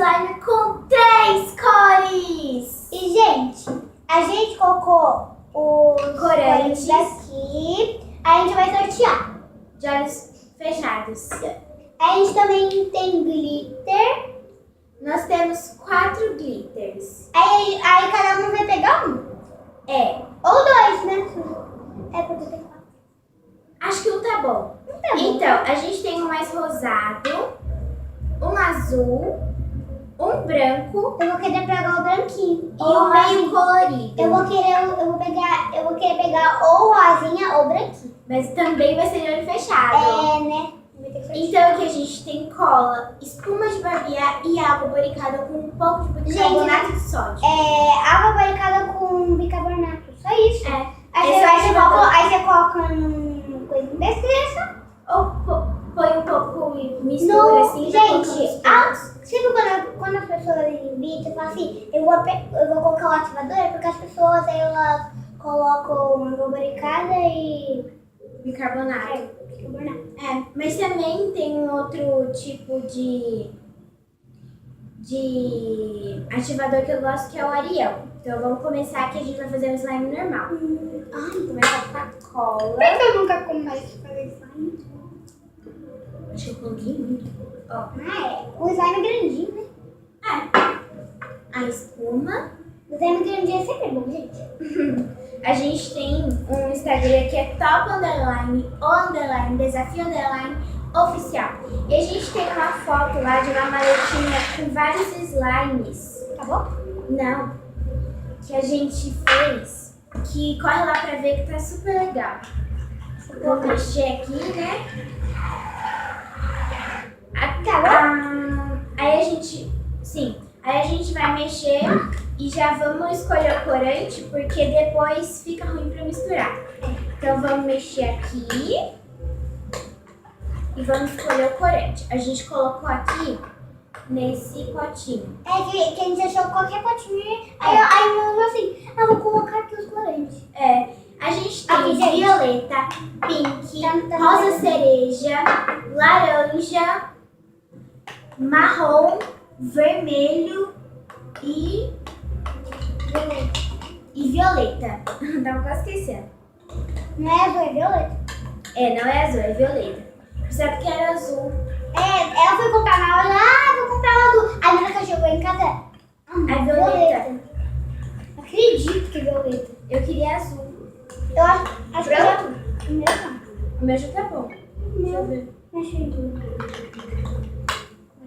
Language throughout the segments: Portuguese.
slime com 3 cores. E, gente, a gente colocou os Corantes daqui. Aí a gente vai sortear. de olhos fechados. A gente também tem glitter. Nós temos 4 glitters. Aí cada um vai pegar um. É, Ou 2, né? É porque tem 4. acho que um tá bom. Tá bom. Então, a gente tem um mais rosado, um azul, um branco Eu vou querer pegar o branquinho. e um meio colorido. Eu vou querer pegar ou rosinha ou branquinho. Mas também vai ser de olho fechado. É, né? Vai ter que sortear. Então aqui a gente tem cola, espuma de barbear e água boricada com um pouco de bicarbonato de sódio. Água barricada com bicarbonato. Só isso. Aí Esse você coloca num coisa desse. Ou põe um pouco e mistura assim. Gente, sempre quando as pessoas invitam, falam assim, eu vou colocar o ativador, porque as pessoas elas colocam água barricada e bicarbonato. bicarbonato. Mas também tem um outro tipo de ativador que eu gosto, que é o Ariel. Então vamos começar aqui, a gente vai fazer um slime normal. Começar com a cola. Por que eu nunca começo a fazer slime? Acho que eu coloquei muito. Ó, O slime grandinho, né? a espuma. O slime grandinho é sempre bom, gente. A gente tem um Instagram que é top__desafio oficial. E a gente tem uma foto lá de uma maletinha com vários slimes. Tá bom? Não. Que a gente fez. Que corre lá pra ver que tá super legal. Vou mexer aqui, né? Aí a gente. Sim. Aí a gente vai mexer e já vamos escolher o corante, porque depois fica ruim pra misturar. Então vamos mexer aqui e vamos escolher o corante. A gente colocou aqui nesse potinho. Que a gente achou qualquer potinho. Aí eu falou assim, vou colocar aqui os corantes. A gente tem Aqui, gente. violeta, pink, Tá rosa vendo? cereja, laranja, marrom, vermelho e violeta. Tava quase esquecendo. Não é azul, é violeta. Não é azul, é violeta. Pensava que era azul. Ela foi comprar na hora, vou comprar o azul. Aí na hora que ela chegou em casa, É violeta. Não acredito que é violeta. Eu queria azul. Eu acho que Pronto? o meu não. O meu já tá bom. Deixa eu ver. Deixa eu ver.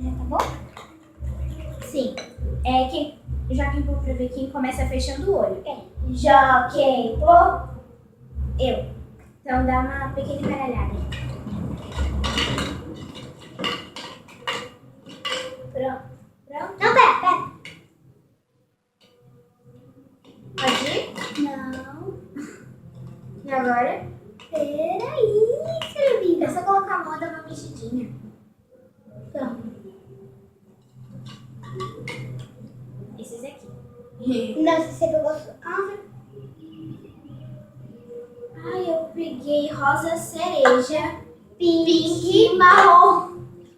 Já tá bom? Sim. Já queimou pra ver quem começa fechando o olho. Já queimou. Eu. Então dá uma pequena embaralhada aí. Pronto. Pronto? Não, pera. Pode ir? Não. E agora? Peraí, Silvina. É só colocar a mão e dar uma mexidinha. Pronto. Esses aqui. Não, se você pegou... Ai, eu peguei rosa cereja, Pink. e marrom.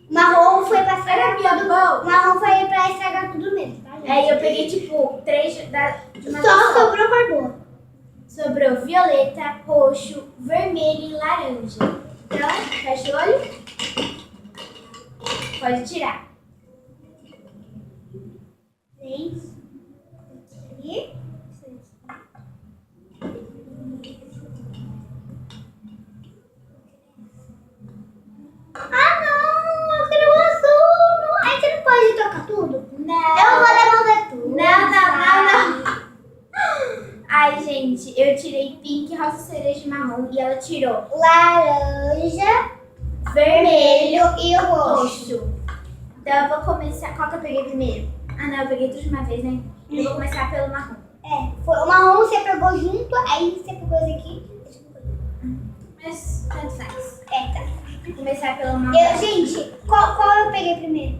Marrom foi pra Olha estragar minha tudo. mão. Marrom foi pra estragar tudo mesmo, tá, gente? Aí eu peguei tipo 3 de uma Só vez só. sobrou cor boa. Sobrou violeta, roxo, vermelho e laranja. Então, fecha o olho. Pode tirar. 3. Aqui. Não! Eu quero o azul! Não. Aí você não pode trocar tudo? Não. Eu vou devolver tudo. Não. Ai, gente, eu tirei pink, rosa cereja e marrom e ela tirou Laranja, vermelho e o roxo. roxo. Então eu vou começar. Qual que eu peguei primeiro? Ah, não, eu peguei tudo de uma vez, né? Eu vou começar pelo marrom. Foi o marrom você pegou junto, aí você pegou esse aqui. Mas tanto faz. Tá. Vou começar pelo marrom. Gente, qual eu peguei primeiro?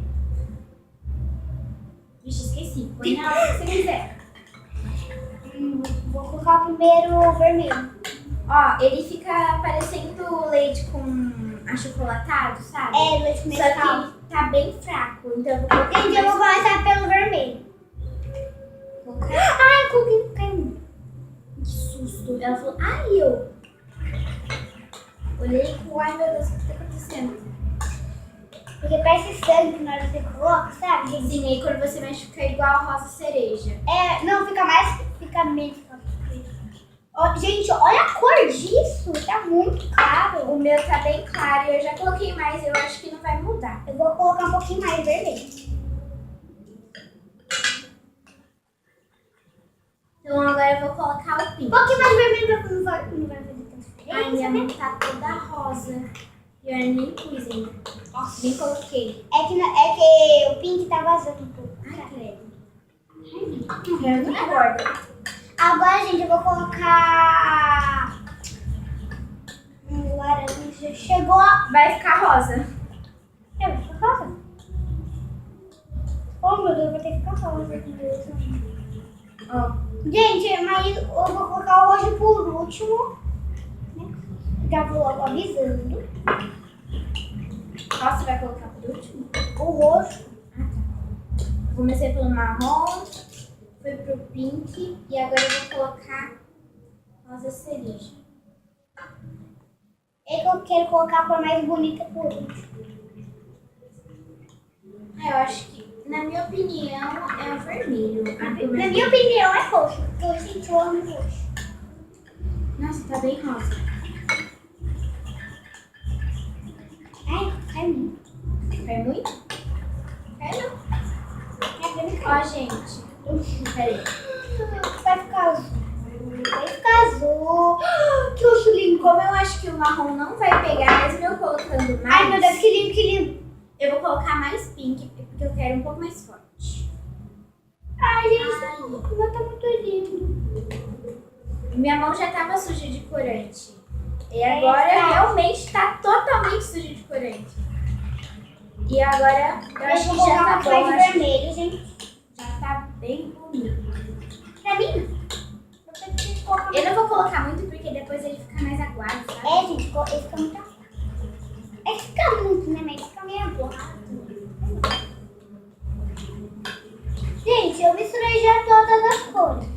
Vixe, esqueci. Põe na hora que você quiser. Vou colocar o primeiro vermelho. Ó, ele fica parecendo leite com achocolatado, sabe? É, leite Só Nescau. que tá bem fraco, então eu vou colocar Gente, eu vou mais. começar pelo vermelho. Colocar. Ai, coloquei caiu. Que susto. Ela falou, ai, eu. Olhei com, ai meu Deus, o que tá acontecendo? Porque parece sangue na hora que você coloca, sabe, gente? Sim, aí quando você mexe fica igual a rosa cereja. É, não, fica mais, fica menos. Ó, gente, olha a cor disso, tá muito claro. O meu tá bem claro e eu já coloquei mais, eu acho que não vai mudar. Eu vou colocar um pouquinho mais vermelho. Então agora eu vou colocar o pink. Um pouquinho mais vermelho pra não vai fazer tanta Ai, minha diferença, mão né? tá toda rosa. E eu nem pus ainda. Nossa. Nem coloquei. É que o pink tá vazando um pouco. Ai, credo. Eu não engorda. Agora, gente, eu vou colocar um laranja. Chegou a... Vai ficar rosa. Eu vou ficar rosa. Oh, meu Deus, vai ter que ficar rosa. Ó. Gente, mas eu vou colocar o roxo por último. Né? Já vou logo avisando. Qual você vai colocar por último? O roxo. Ah, tá. Comecei pelo marrom, fui pro pink e agora eu vou colocar rosa cereja. É que eu quero colocar a cor mais bonita por último. Ah, eu acho que, na minha opinião, é o vermelho. Na minha opinião, é roxo. Porque eu sinto o amo roxo. Nossa, tá bem rosa. Ai, cai muito. Cai muito? Cai não. É pra mim Ó, cair. gente. Peraí. Vai ficar azul. Vai ficar azul. Que roxo lindo. Como eu acho que o marrom não vai pegar, mesmo eu colocando mais, Ai, meu Deus, que lindo, que lindo. eu vou colocar mais pink, porque eu quero um pouco mais forte. Ai, gente, Ai. o meu tá muito lindo. Minha mão já tava suja de corante. E agora Eita. realmente tá totalmente suja de corante. E agora eu acho que vou já colocar tá um bom. pouco mais Acho que vermelho, gente. já tá bem bonito. Pra mim, você tem que colocar Eu não vou colocar muito porque depois ele fica mais aguado, sabe? É, gente, ele fica muito aguado. É que fica muito, né? Mas fica meio aguado. Gente, eu misturei já todas as cores.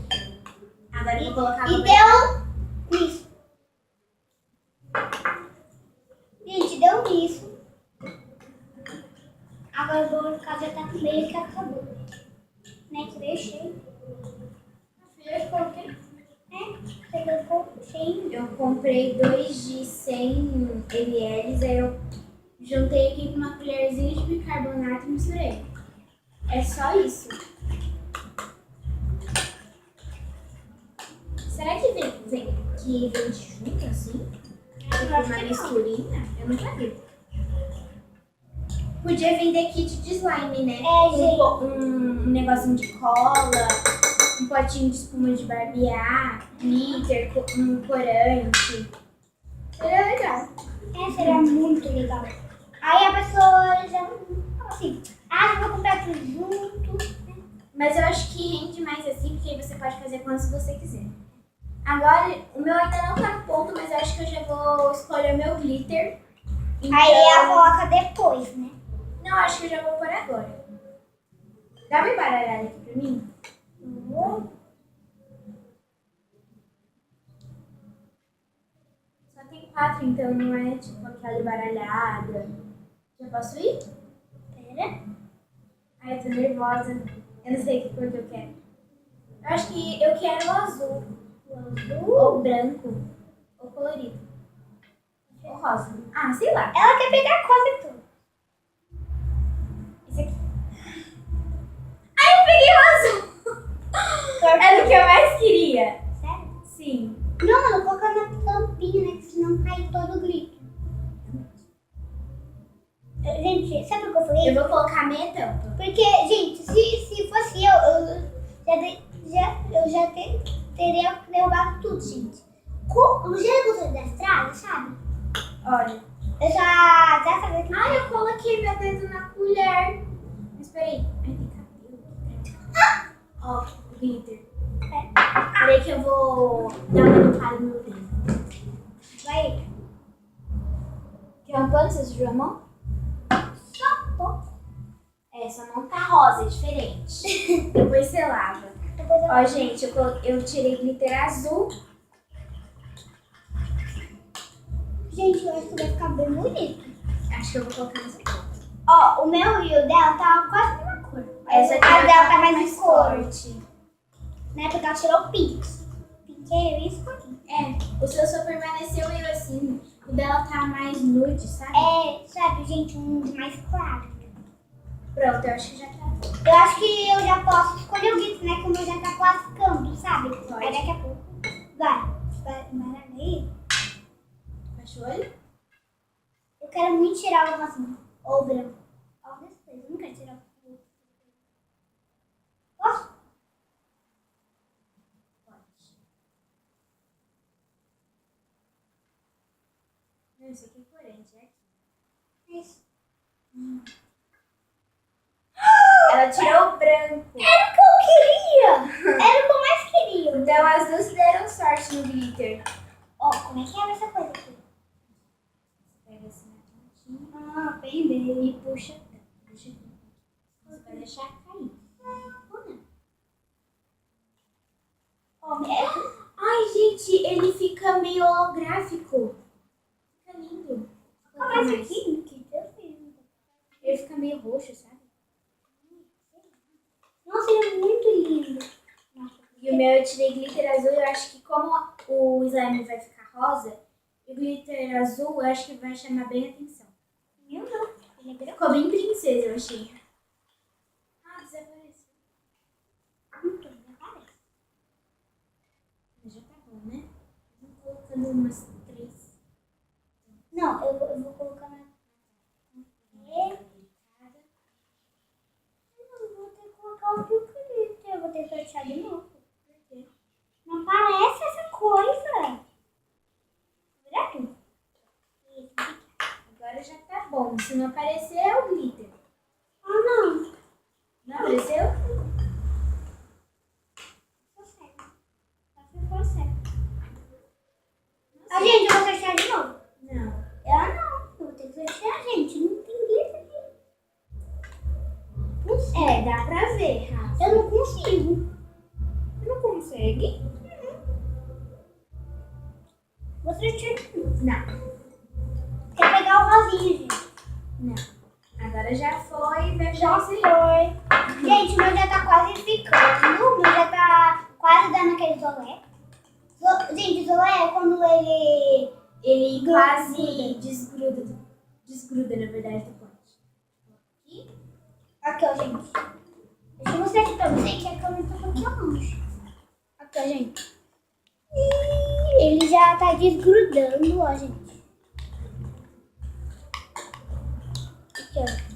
Agora eu vou colocar E no deu isso. Gente, deu isso. Agora eu vou colocar, já tá com meio que acabou. Né? Que veio cheio. Eu coloquei. Você colocou cheio. Eu comprei 2 de 100 ml, aí eu juntei aqui com uma colherzinha de bicarbonato e misturei. É só isso. Será que vem junto assim? Tipo acho uma que não. misturinha? Eu nunca vi. Podia vender kit de slime, né? É, gente. Um negocinho de cola, um potinho de espuma de barbear, glitter, um corante. Seria legal. Seria muito legal. Aí a pessoa já, assim, eu vou comprar tudo junto. Mas eu acho que rende mais assim, porque aí você pode fazer quantos você quiser. Agora, o meu ainda não tá no ponto, mas eu acho que eu já vou escolher o meu glitter. Então... Aí ela coloca depois, né? Não, acho que eu já vou por agora. Dá uma embaralhada aqui pra mim? Só tem 4, então não é tipo aquela embaralhada. Já posso ir? Pera. Ai, eu tô nervosa. Eu não sei que cor que eu quero. Eu acho que eu quero o azul. O azul. Ou branco. Ou colorido. Ou rosa. Ah, sei lá. Ela quer pegar quase tudo. Esse aqui. Ai, eu peguei o azul! Era o que eu mais queria. Sério? Sim. Não, mano, coloca na tampinha, né? Que senão cai todo o glitter. Gente, sabe o que eu falei? Eu vou colocar meia tampa. Porque, gente, se fosse eu já teria derrubado tudo, gente. No jeito da estrada, sabe? Olha. Eu já sabia que... Ai, eu coloquei meu dedo na colher. Mas peraí. Ai, tem cabelo. Ó, o glitter. Peraí que eu vou dar uma limpada no meu dedo. Vai. Já um pano, você sujou a mão? Só um pouco. É, sua mão tá rosa, é diferente. Depois você lava. Depois eu... Ó, gente, eu tirei glitter azul. Gente, eu acho que vai ficar bem bonito. Acho que eu vou colocar nessa cor. Ó, o meu e o dela tá quase a mesma cor. Essa aqui a dela vai tá mais escuro. forte. Né? Porque ela tirou pink. Pink é isso aqui. É, o seu só permaneceu meio assim. O dela tá mais nude, sabe? É, sabe, gente, um mais claro. Pronto, eu acho que já tá. Eu acho que eu já posso escolher o glitter, né? Que o meu já tá quase ficando, sabe? Pode. Aí daqui a pouco. Vai aí. Fecha o olho? Eu quero muito tirar o rosinha. Ou o branco. Ó, depois. Eu não quero tirar o... Posso? Pode. Não, isso aqui é corante, é aqui. Isso. Ela tirou o branco. Era o que eu queria! Era o que eu mais queria. Então as duas deram sorte no glitter. Ó, como é que é essa coisa aqui? Pega assim na pontinha Ah, bem. e puxa. Puxa. Você vai deixar cair. Ou não? Ó, Ai, gente, ele fica meio holográfico. Fica lindo. mas aqui no que eu fiz. Ele fica meio roxo, sabe? Nossa, ele é muito lindo. Nossa, E o meu eu tirei glitter azul. Eu acho que como o slime vai ficar rosa, o glitter azul eu acho que vai chamar bem a atenção. meu não. Ele é branco. Ficou bem princesa, eu achei. Ah, desapareceu. Então, não parece. Mas já tá bom, né? Vou colocando umas 3. Não, eu vou colocar na... Eu vou ter que colocar o que eu queria. Eu vou ter que fechar de novo. Por quê? Não parece essa coisa. Vira tudo. Isso. Agora já tá bom. Se não aparecer, é o glitter. Ah, não. Não apareceu? Ficou certo. Só ficou certo. Ah, gente, eu vou fechar de novo. Não. Eu não. Eu vou ter que fechar, gente. Não tem glitter aqui. É, dá pra ver, Rafa. Eu não consigo. Não consegue? Você tinha... Não. Quer pegar o rosinha, gente? Não. Agora já foi. Vai Já ficar esse... foi. Gente, o meu já tá quase ficando. O meu já tá quase dando aquele zolé. Gente, zolé é quando Ele quase desgruda. Desgruda, na verdade, do pote. Aqui. Aqui, ó, gente. Deixa eu mostrar aqui pra vocês que a câmera tá um pouquinho longe. Aqui, ó, gente. E ele já tá desgrudando, ó, gente. Aqui, ó.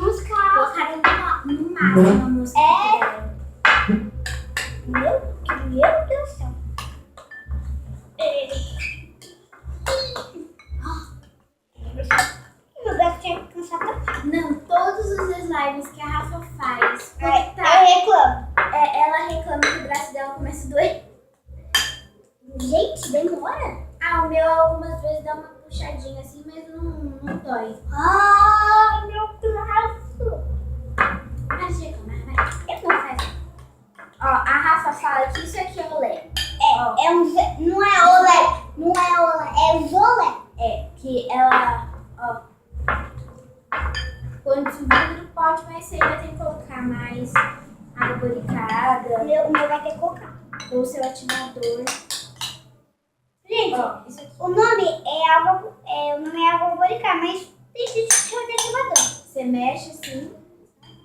Uns carros. Colocaram no máximo a música dela. Meu Deus do céu. Meu braço tinha que cansar tanto. Não, todos os slimes que a Rafa faz, Eu reclamo. ela reclama que o braço dela começa a doer. Gente, demora. Ah, o meu algumas vezes dá uma puxadinha assim, mas não dói. Ah, meu braço. Para de reclamar, vai. Eu não faço. Ó, a Rafa fala que isso aqui é olé. É um... Não é olé. Não é olé. É zolé. É, que ela, ó, quando subir no pote mais cedo vai ter que colocar mais água boricada O meu vai ter que colocar. ou seu ativador. Gente, Ó, isso aqui. o nome é água... o nome é água boricada, mas tem gente que chama de ativador. Você mexe assim.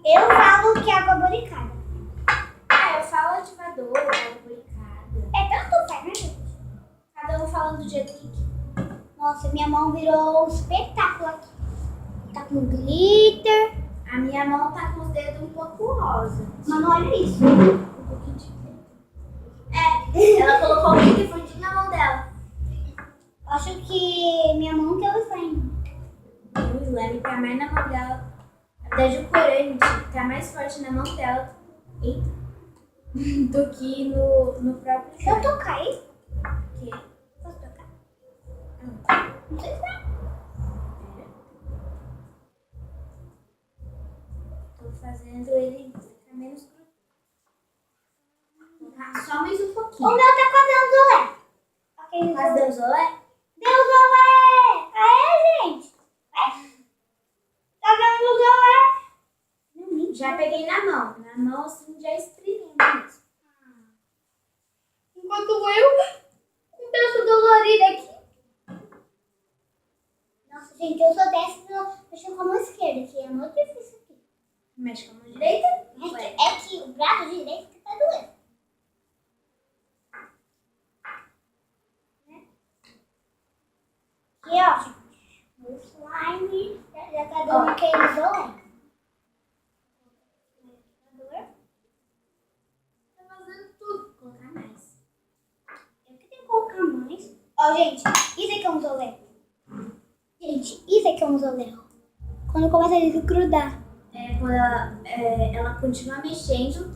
Eu falo que é água boricada. Ah, eu falo ativador, água boricada. É tanto faz, né, gente? Cada um falando do jeito que quer. Nossa, minha mão virou um espetáculo aqui. Tá com glitter. A minha mão tá com os dedos um pouco rosa. Mano, olha isso. Um pouquinho de glitter. É, ela colocou o glitter fundinho na mão dela. Acho que minha mão que é o slime. O slime tá mais na mão dela. Na verdade, o corante tá mais forte na mão dela. Eita. Do que no próprio Se eu slime. tocar aí, Que posso tocar? Não sei se é. Tô fazendo ele ficar menos grudento. Só mais um O pouquinho. meu tá fazendo zolé. Aquele Mas deu zolé? Deu zolé! Aê, gente! Tá vendo o zolé? Não, mentira. Já peguei na mão. Na mão, assim, já espremendo mesmo. Enquanto eu, com o braço dolorido aqui. Nossa, gente, eu sou dessa mexendo com a mão esquerda, que é muito difícil aqui. Mexe com a mão direita. É que o braço direito que tá doendo. Aqui, ó, gente, o slime já tá dando aquele zolé. Tá fazendo tudo. Vou colocar mais. Eu que tenho que colocar mais. Ó, gente, isso aqui é um zolé. Gente, isso aqui é um zolé. Quando começa a desgrudar. É, quando ela continua mexendo,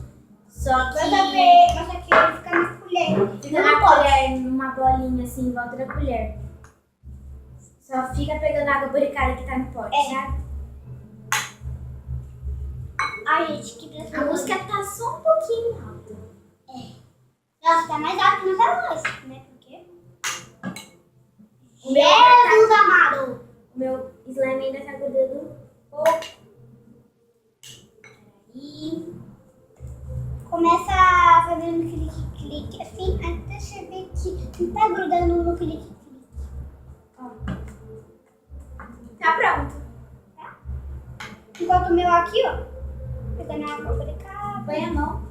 só que Mas aqui ele fica na colher. fica na colher, numa bolinha assim, em volta da colher. Só fica pegando água boricada que tá no pote, sabe? Ai, gente, que pressão. A música tá só um pouquinho alta. Nossa, tá mais alto que nossa voz, né? Porque... O meu Jesus amado! O meu slime ainda tá grudando um pouco. Peraí. Começa fazendo clique-clique assim, até você ver que não tá grudando no clique-clique. Ó. Tá pronto. Enquanto o meu aqui, ó, pegando a água por cá. Põe a mão.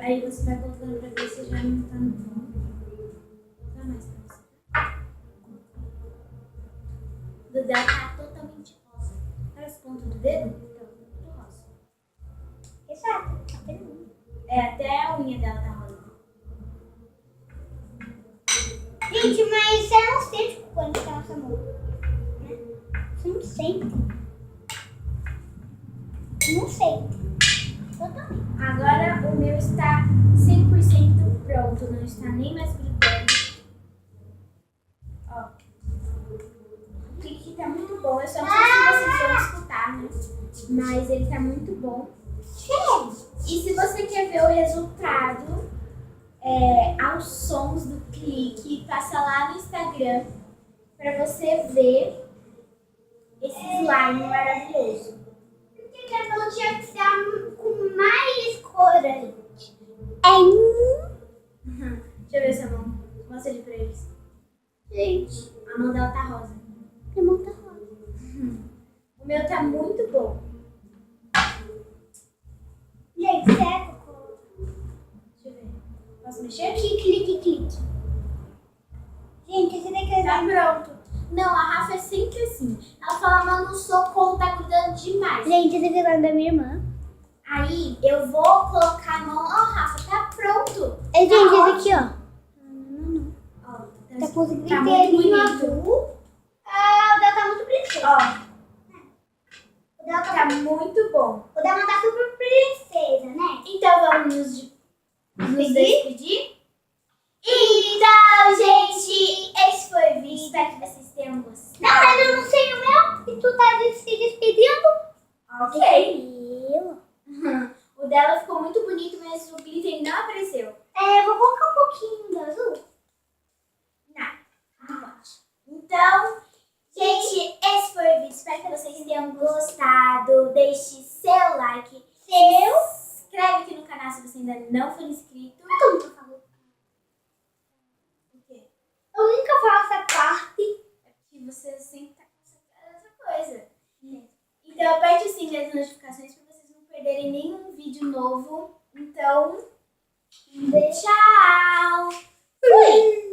Aí você vai colocando pra ver se já não tá no fundo. Vou colocar mais pra você. O dedo dela tá totalmente rosa. Olha as pontas do dedo? Então, tudo rosa. Exato, até não. Até a unha dela tá rosa. Gente, mas você não sente quando tá na sua mão, né? Você não sente. Não sente. Totalmente. Agora o meu está 100% pronto, não está nem mais grudando. Ó. O clique tá muito bom, eu só não sei se vocês vão escutar, né? Mas ele tá muito bom. Sério? E se você quer ver o resultado aos sons do clique, passa lá no Instagram pra você ver esse slime maravilhoso. Porque a mão tinha que estar com mais corante. Deixa eu ver essa mão. Mostra ali pra eles. Gente, A mão dela tá rosa. minha mão tá rosa. O meu tá muito bom. Gente, sério, Cocô? Deixa eu ver. Posso mexer? Clique. Gente, esse daqui é Tá pronto. Não, a Rafa é sempre assim. Ela fala, mas no socorro tá grudando demais. Gente, esse aqui é da minha irmã. Aí eu vou colocar a mão. Ó, Rafa, tá pronto. Gente, esse aqui, ó. Ó, Tá com esse tá muito gliterinho bonito. azul. Ah, o dela tá muito princesa. Ó, O dela tá muito bom. O dela tá super princesa, né? Então vamos nos despedir? Então, gente, esse foi o vídeo. Espero que vocês tenham gostado. Não, mas eu não sei o meu. E tu tá se despedindo? Ok. Eu? O dela ficou muito bonito, mas o glitter não apareceu. Vou colocar um pouquinho do azul. Não pode. Então, gente, esse foi o vídeo. Espero que vocês tenham gostado. Deixe seu like. Se inscreve aqui no canal se você ainda não for inscrito. Eu nunca falo. O quê? Eu nunca falo essa parte. É porque você sempre tá concentrado em outra coisa. Então, aperte o sininho das notificações para vocês não perderem nenhum vídeo novo. Então, tchau! Fui!